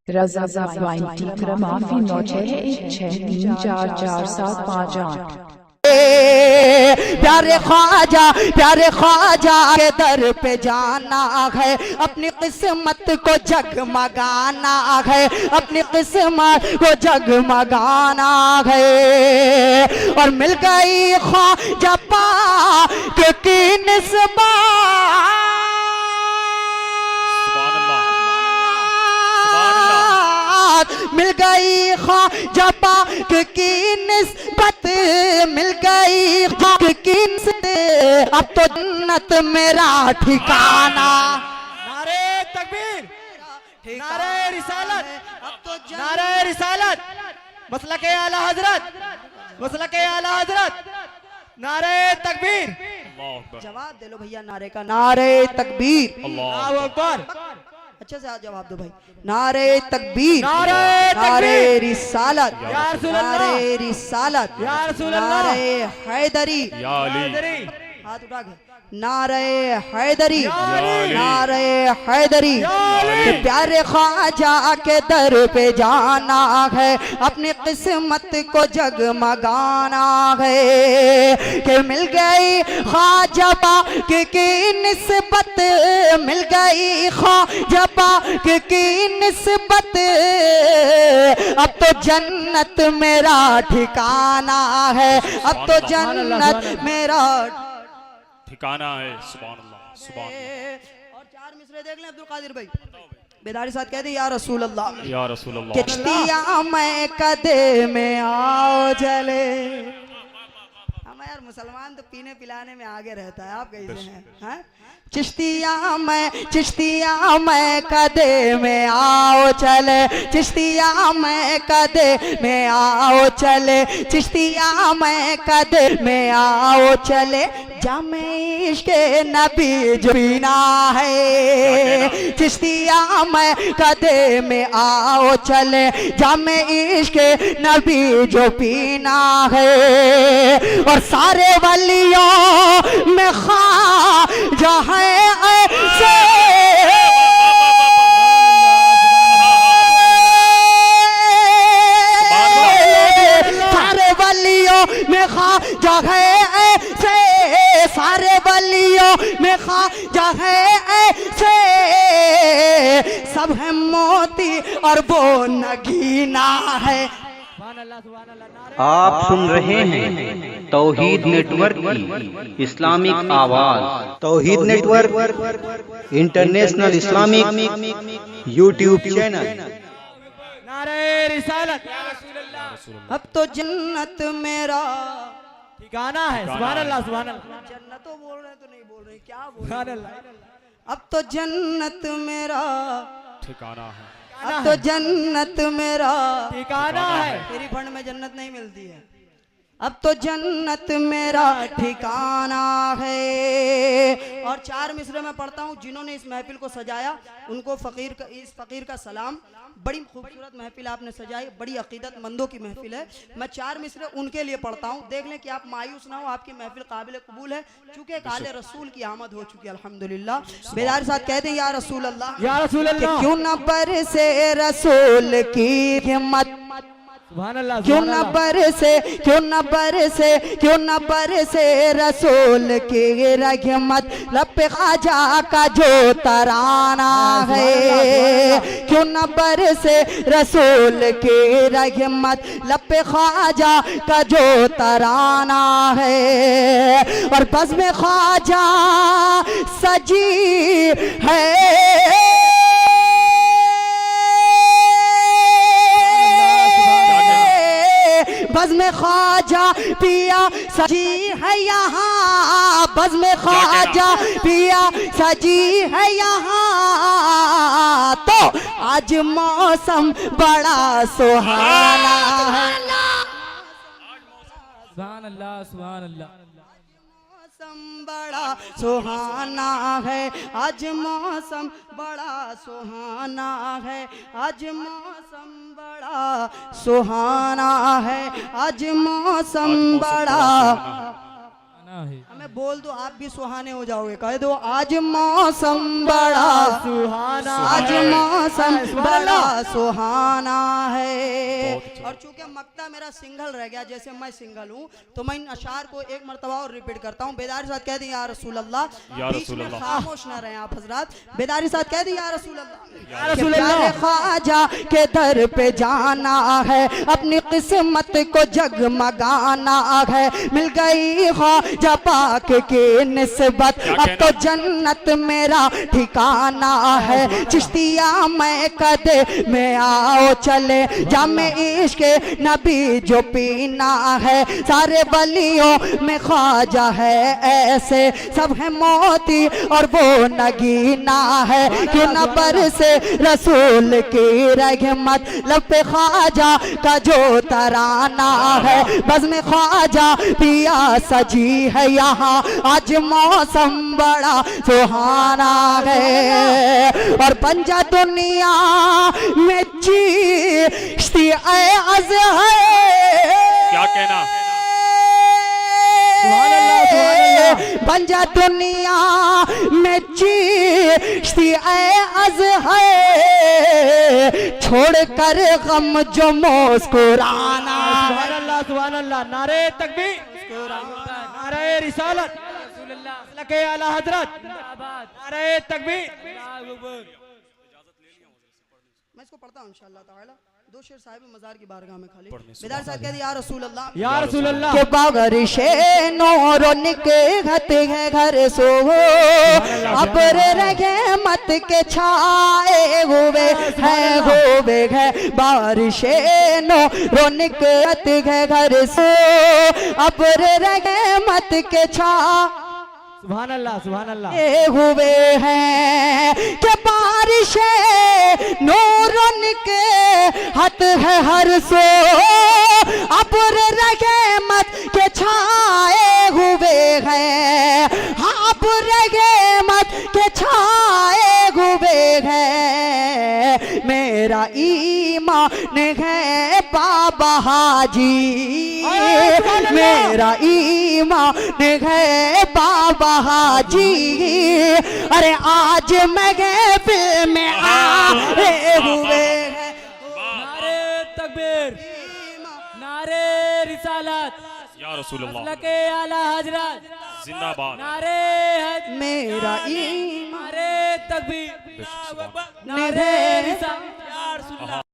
रज़ा ज़ाफ़ाइन टीकरा माफ़ी 9616344758। प्यारे ख्वाजा के दर पे जाना है, अपनी किस्मत को जगमगाना है, अपनी किस्मत को जगमगाना है। और मिल गई ख्वाजा पाक की निस्बत, मिल गई ख्वाजा पाक की निस्बत, मिल गई पाक की निस्बत, अब तो जन्नत मेरा ठिकाना। नारे तकबीर, नारे रिसालत, अब तो नारे रिसालत, मसलके आला हजरत, मसलके आला हजरत, नारे तकबीर। जवाब दे लो भैया नारे का, नारे तकबीर, अल्लाहु अकबर। अच्छे से जवाब दो भाई। नारे तकबीर, नारे रिसालत, नारे रिसालत, नारे हैदरी, हाथ उठा के नारे हैदरी, नारे हैदरी। प्यारे ख्वाजा के दर पे जाना है, अपनी किस्मत को जगमगाना है। कि मिल गई ख्वाजा पाक की निस्बत, मिल गई ख्वाजा पाक की निस्बत, अब तो जन्नत मेरा ठिकाना है, अब तो जन्नत मेरा ठिकाना है। सुभान अल्लाह, सुभान अल्लाह। और चार मिसरे देख लें अब्दुल कादिर भाई। बेदारी साथ कहते या रसूल अल्लाह, या रसूल अल्लाह। किश्तियां मैं कदे में आओ चले। हम यार मुसलमान तो पीने पिलाने में आगे रहता है, आप कैसे हैं? हाँ? चिश्तियां मैं कदे में आओ चले, चिश्तियां मैं कदे में आओ चले, चिश्तियां मैं कदे में आओ चले। जामे इश्क़ नबी जो पीना है, चिश्तियां मैं कदे में आओ चले, जामे इश्क़ नबी जो पीना है। और सारे वलियों में ख्वाजा है ऐसे, सारे वलियों में ख्वाजा है ऐसे, सारे वलियों में ख्वाजा है ऐसे। सब है मोती और वो नगीना है। आप सुन रहे हैं तौहीद नेटवर्क की इस्लामिक आवाज। Tauheed network international Islamic YouTube channel. नारे रिसालत, अब तो जन्नत मेरा ठिकाना है। सुभान अल्लाह, सुभान अल्लाह। जन्नतो बोल रहे तो नहीं बोल रहे, क्या बोल सुभान रहे? अल्लाह। अब तो जन्नत मेरा ठिकाना है। अब तो जन्नत मेरा ठिकाना है। तेरी फंड में जन्नत नहीं मिलती है। अब तो जन्नत मेरा ठिकाना है। और चार मिसरे में पढ़ता हूँ जिन्होंने इस महफिल को सजाया, उनको इस फकीर का सलाम। बड़ी खूबसूरत महफिल आपने सजाई, बड़ी अकीदतमंदों की महफिल है। मैं चार मिसरे उनके लिए पढ़ता हूँ, देख लें कि आप मायूस ना हो, आपकी महफिल काबिल कबूल है, चूंकि काले रसूल की आमद हो चुकी है अल्हम्दुलिल्लाह। बेदार साथ कहते हैं या रसूल अल्लाह, या रसूल अल्लाह। क्यों न बरसे रसूल की हिम्मत, क्यों न बरसे, क्यों न बरसे, क्यों न बरसे रसूल की रहमत, लब ख्वाजा का जो तराना है। क्यों न बरसे रसूल की रहमत, लब ख्वाजा का जो तराना है। और बज़्म में ख्वाजा सजी है, बज़्म ख्वाजा पिया सजी है यहाँ, बज़्म ख्वाजा पिया सजी है यहाँ। तो आज मौसम बड़ा सुहाना है। सुभान अल्लाह, सुभान अल्लाह। मौसम बड़ा सुहाना है, आज मौसम बड़ा सुहाना है, आज मौसम बड़ा सुहाना है, आज मौसम बड़ा हमें बोल दो, आप भी सुहाने हो जाओगे। कह दो आज मौसम बड़ा सुहाना, आज मौसम बड़ा सुहाना है। बहुत और चूंकि मक्ता मेरा सिंगल रह गया, जैसे मैं सिंगल हूँ, तो मैं इन अशार को एक मरतबा और रिपीट करता हूँ। बेदारी साथ कह दी या रसूल अल्लाह, या बीच रसूल में अल्लाह। खामोश ना रहे आप हजरात। बेदारी साथ कह दी या रसूल अल्लाह, या रसूल अल्लाह। ख्वाजा के दर पे जाना है, अपनी किस्मत को जगमगाना है। मिल गई ख्वाजा पाक की निस्बत, अब तो जन्नत मेरा ठिकाना है। चिश्तिया मैं कदे में आओ चले, जामे इश्क नबी जो पीना है। सारे वलियों में ख्वाजा है ऐसे, सब है मोती और वो नगीना है। क्यों न बरसे रसूल की रहमत, लब पे ख्वाजा का जो तराना है। बज़ में ख्वाजा पिया सजी है यहाँ, आज मौसम बड़ा सुहाना है। और पंजा दुनिया में चिश्ती अज़ है, क्या कहना? सुभान अल्लाह, सुभान अल्लाह। पंजा दुनिया में चिश्ती अज़ है, छोड़ कर गम जो मुस्कुराना है। सुभान अल्लाह, सुभान अल्लाह। नारे तकबीर, नारे रिसालत, लके आला हजरत, नारे तकबीर। मैं इसको पढ़ता हूँ इंशाअल्लाह ताला। दो शेर साहिब मजार की बारगाह में खाली। बेदार साहब कह दिया या रसूल अल्लाह, या रसूल अल्लाह। के बागरिशे नूरो निकहत है घर सो, अबर रगे मत के छाए हुए है बारिशे नूरो निकहत है घर सो, अबर रगे मत के छा सुभान अल्लाह, सुभान अल्लाह। हुए हैं कि बारिशे नूरन के हत है हर सो, अब्र रहमत के छाए हुए हैं। हाँ, अब्र रहमत के छाए हुए हैं। मेरा ईमान है बाबा हाजी, मेरा ईमान है बाबा हाजी। अरे आज महफिल में आए हुए हैं। नारे तकबीर, नारे रिसालत, या रसूल अल्लाह। लके आला हजरत, जिंदाबाद। नारे हज, मेरा ईमान नारे तकबीर, नारे रिसालत, या रसूल अल्लाह।